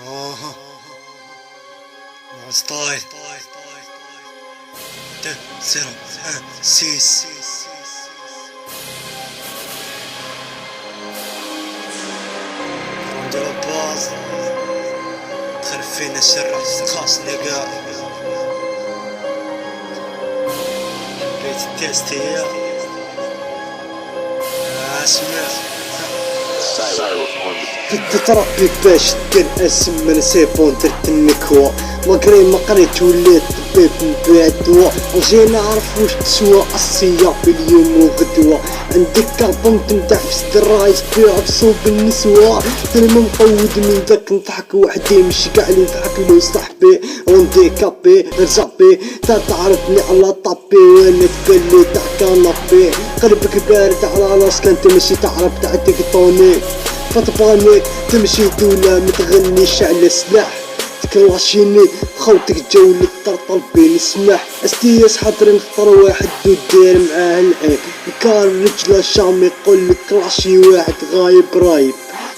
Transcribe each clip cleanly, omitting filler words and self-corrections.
آه ستايل 2 0 1 6 نديرو باز دخل فينا سر خاص لقاء بيت التيست هي اسمع تتربي باش دير اسم من سيفون درت النكوة ما قريت وليت طبيب من بعد دوا وجاي نعرف واش تسوى الصيا في اليوم وغدوة عندك كربون تمدح في صدر رايس بيع بصوب النسوة تلم مقود من داك نضحك وحدي مش قاع لي نضحك له صاحبي وندي كابي رزابي تعرفني على طابي وانا تقلي تاع كنابي قلبك بارد على راسك انت ماشي تعرف تاع تكتوني فتبانيك تمشي دولة متغنيش على سلاح تكلاشيني خوتك جولة طرطل بين السماح استياس حضر نختار واحد ودير معاه العين نكار رجله شام يقولك كلاشي واحد غايب رايب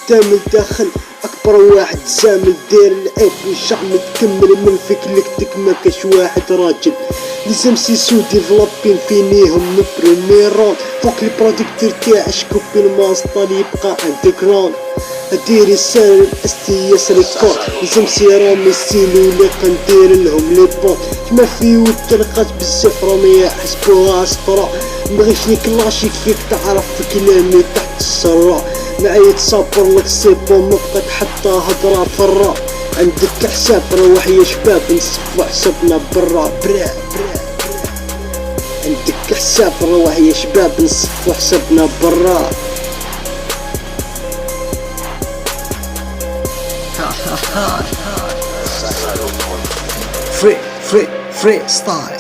تامل داخل اكبر واحد زامل دير العيب والشعم تكمل من فكلكتك ما كاش واحد راجل لازم سيسو ديفلوبين فينيهم بريميرون فوق البرودكتور تاع شكوبي الماستر يبقى اندرغراوند هدير السالب استياس ريكورد لازم سيرام السيلو اللي قندير لهم لي بون كما في ود تلقات بزاف راهم يحسبوها سطرا مبغيش نكلاشيك فيك تعرف في كلامي تحت السرا معايا تصبر لك سيبون مبقات حتى هضرة فرا عندك حساب روح يا شباب نصفو حسابنا برا برا عندك حساب روح يا شباب نصفو حسابنا برا فري ستايل